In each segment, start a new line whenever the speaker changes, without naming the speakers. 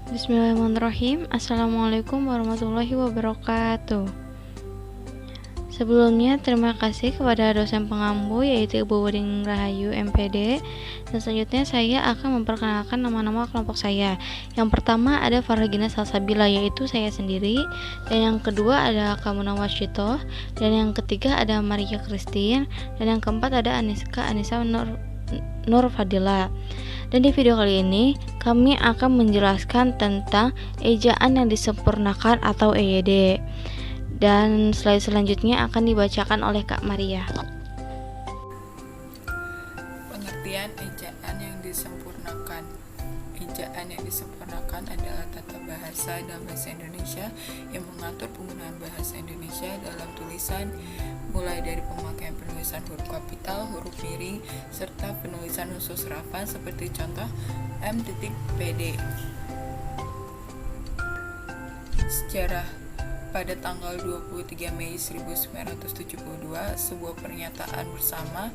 Bismillahirrahmanirrahim. Assalamualaikum warahmatullahi wabarakatuh. Sebelumnya, terima kasih kepada dosen pengampu yaitu Ibu Wuding Rahayu MPD. Dan selanjutnya saya akan memperkenalkan nama-nama kelompok saya. Yang pertama ada Farhagina Salsabila, yaitu saya sendiri. Dan yang kedua ada Kamuna Wasyito. Dan yang ketiga ada Maria Christine. Dan yang keempat ada Anissa Nur Fadila. Dan di video kali ini kami akan menjelaskan tentang ejaan yang disempurnakan atau EYD. Dan slide selanjutnya akan dibacakan oleh Kak Maria.
Pengertian ejaan yang disempurnakan. Ejaan yang disempurnakan adalah tata bahasa dalam bahasa Indonesia yang mengatur penggunaan bahasa Indonesia dalam tulisan, mulai dari pemakaian penulisan huruf kapital, huruf miring, serta penulisan khusus harapan seperti contoh M.PD. Sejarah. Pada tanggal 23 Mei 1972, sebuah pernyataan bersama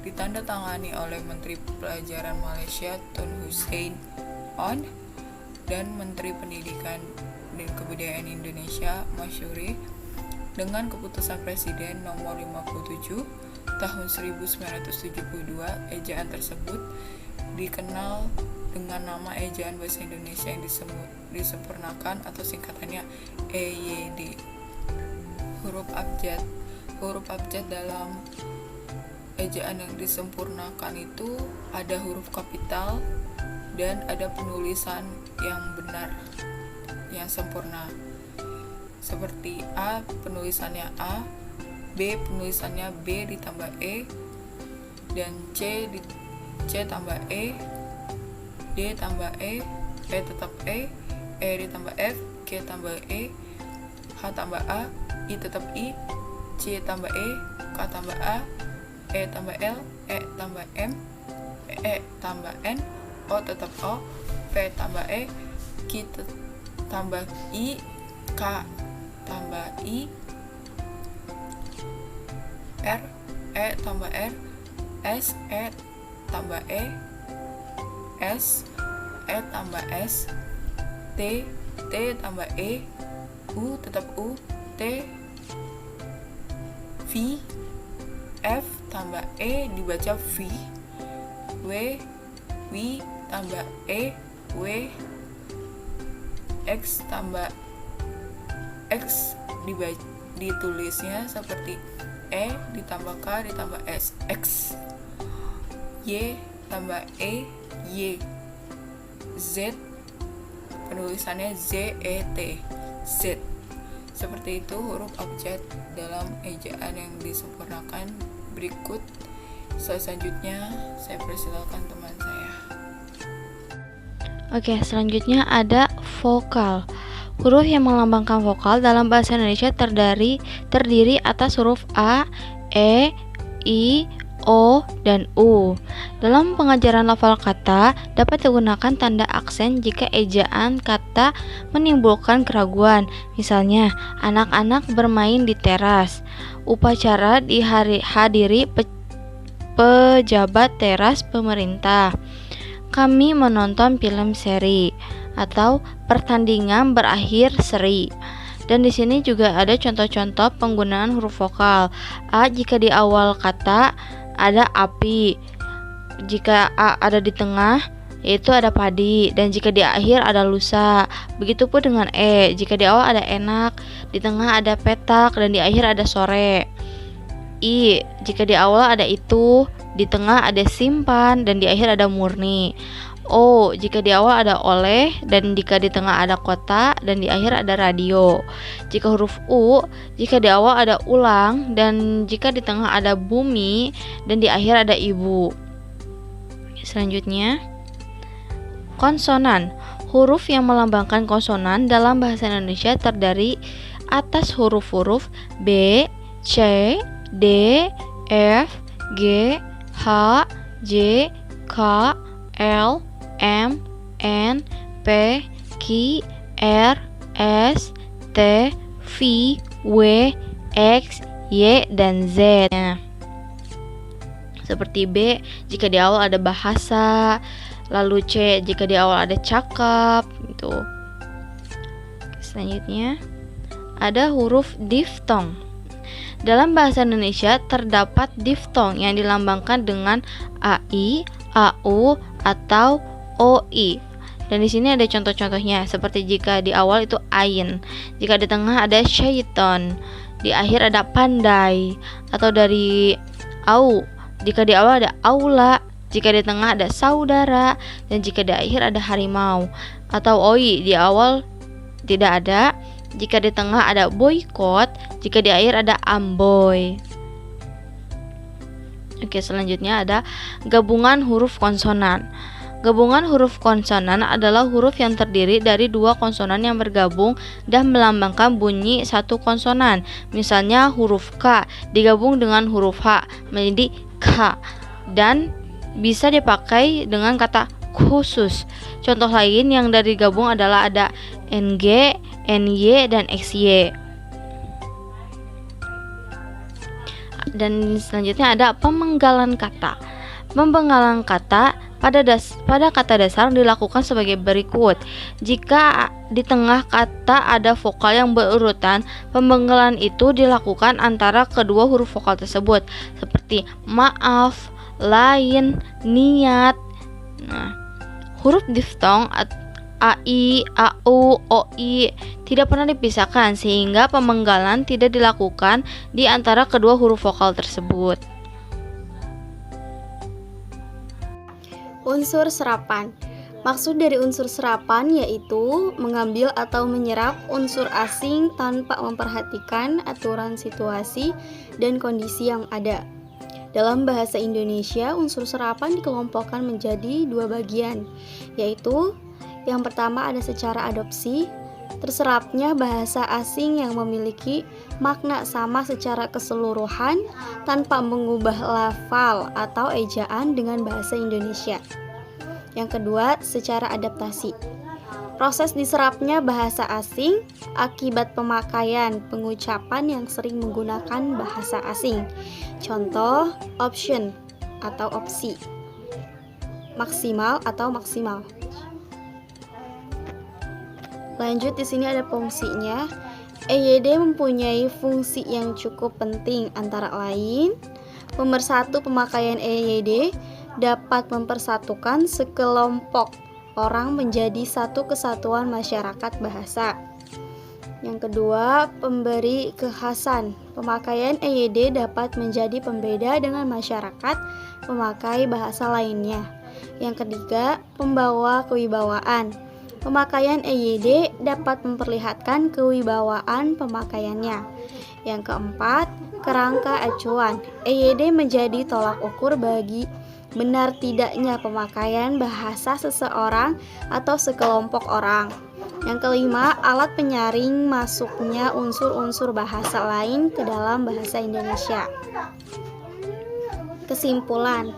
ditandatangani oleh Menteri Pelajaran Malaysia Tun Hussein Onn dan Menteri Pendidikan dan Kebudayaan Indonesia Masyuri dengan keputusan Presiden nomor 57 tahun 1972. Ejaan tersebut dikenal dengan nama ejaan bahasa Indonesia yang disempurnakan atau singkatannya EYD. Huruf abjad. Huruf abjad dalam ejaan yang disempurnakan itu ada huruf kapital dan ada penulisan yang benar, yang sempurna. Seperti A penulisannya A, B penulisannya B ditambah E, dan C tambah E, D tambah E tetap E ditambah F, K tambah E, H tambah A, I tetap I, C tambah E, K tambah A, E tambah L, E tambah M, E tambah N, O tetap O, P tambah E, Q tambah I, K tambah I, R, E tambah R, S, E tambah E, S, E tambah S, T tambah E, U tetap U, T, V, F tambah E dibaca V, W tambah E, W, X tambah X ditulisnya seperti E ditambah K ditambah S, X, Y tambah E, Y, Z penulisannya ZET, Z. Seperti itu huruf abjad dalam ejaan yang disempurnakan. Berikut selanjutnya saya persilakan teman saya.
Oke, selanjutnya ada vokal. Huruf yang melambangkan vokal dalam bahasa Indonesia terdiri atas huruf A, E, I, O, dan U. Dalam pengajaran lafal kata, dapat digunakan tanda aksen jika ejaan kata menimbulkan keraguan. Misalnya, anak-anak bermain di teras. Upacara dihadiri pejabat teras pemerintah. Kami menonton film seri, atau pertandingan berakhir seri. Dan di sini juga ada contoh-contoh penggunaan huruf vokal. A jika di awal kata ada api, jika A ada di tengah yaitu ada padi, dan jika di akhir ada lusa. Begitupun dengan E, jika di awal ada enak, di tengah ada petak, dan di akhir ada sore. I jika di awal ada itu, di tengah ada simpan, dan di akhir ada murni. O jika di awal ada oleh, dan jika di tengah ada kota, dan di akhir ada radio. Jika huruf U, jika di awal ada ulang, dan jika di tengah ada bumi, dan di akhir ada ibu. Selanjutnya, konsonan. Huruf yang melambangkan konsonan dalam bahasa Indonesia terdiri atas huruf-huruf B, C, D, F, G, H, J, K, L, M, N, P, Q, R, S, T, V, W, X, Y, dan Z. Seperti B jika di awal ada bahasa, lalu C jika di awal ada cakap gitu. Selanjutnya ada huruf diftong. Dalam bahasa Indonesia terdapat diftong yang dilambangkan dengan AI, AU, atau OI. Dan di sini ada contoh-contohnya, seperti jika di awal itu ain, jika di tengah ada syaiton, di akhir ada pandai, atau dari au, jika di awal ada aula, jika di tengah ada saudara, dan jika di akhir ada harimau. Atau oi, di awal tidak ada, jika di tengah ada boykot, jika di akhir ada amboy. Oke, selanjutnya ada gabungan huruf konsonan. Gabungan huruf konsonan adalah huruf yang terdiri dari dua konsonan yang bergabung dan melambangkan bunyi satu konsonan. Misalnya huruf K digabung dengan huruf H menjadi K, dan bisa dipakai dengan kata khusus. Contoh lain yang dari gabung adalah ada NG, NY, dan XY. Dan selanjutnya ada pemenggalan kata. Pemenggalan kata pada kata dasar dilakukan sebagai berikut. Jika di tengah kata ada vokal yang berurutan, pemenggalan itu dilakukan antara kedua huruf vokal tersebut, seperti maaf, lain, niat. Nah, huruf diftong AI, AU, OI tidak pernah dipisahkan sehingga pemenggalan tidak dilakukan di antara kedua huruf vokal tersebut.
Unsur serapan. Maksud dari unsur serapan yaitu mengambil atau menyerap unsur asing tanpa memperhatikan aturan situasi dan kondisi yang ada. Dalam bahasa Indonesia, unsur serapan dikelompokkan menjadi dua bagian, yaitu yang pertama ada secara adopsi, terserapnya bahasa asing yang memiliki makna sama secara keseluruhan tanpa mengubah lafal atau ejaan dengan bahasa Indonesia. Yang kedua, secara adaptasi. Proses diserapnya bahasa asing akibat pemakaian pengucapan yang sering menggunakan bahasa asing. Contoh, option atau opsi, maksimal atau maksimal. Lanjut, di sini ada fungsinya. EYD mempunyai fungsi yang cukup penting, antara lain pemersatu. Pemakaian EYD dapat mempersatukan sekelompok orang menjadi satu kesatuan masyarakat bahasa. Yang kedua, pemberi kekhasan. Pemakaian EYD dapat menjadi pembeda dengan masyarakat pemakai bahasa lainnya. Yang ketiga, pembawa kewibawaan. Pemakaian EYD dapat memperlihatkan kewibawaan pemakaiannya. Yang keempat, kerangka acuan. EYD menjadi tolak ukur bagi benar tidaknya pemakaian bahasa seseorang atau sekelompok orang. Yang kelima, alat penyaring masuknya unsur-unsur bahasa lain ke dalam bahasa Indonesia. Kesimpulan,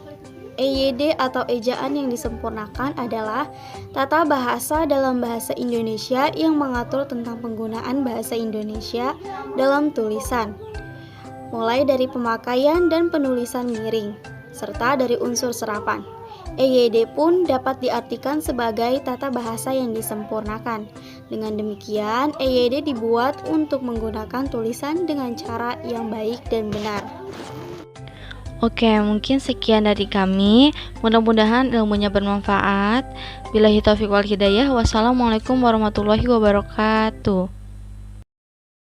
EYD atau ejaan yang disempurnakan adalah tata bahasa dalam bahasa Indonesia yang mengatur tentang penggunaan bahasa Indonesia dalam tulisan, mulai dari pemakaian dan penulisan miring, serta dari unsur serapan. EYD pun dapat diartikan sebagai tata bahasa yang disempurnakan. Dengan demikian, EYD dibuat untuk menggunakan tulisan dengan cara yang baik dan benar.
Oke, mungkin sekian dari kami. Mudah-mudahan ilmunya bermanfaat. Billahi taufiq wal hidayah. Wassalamualaikum warahmatullahi wabarakatuh.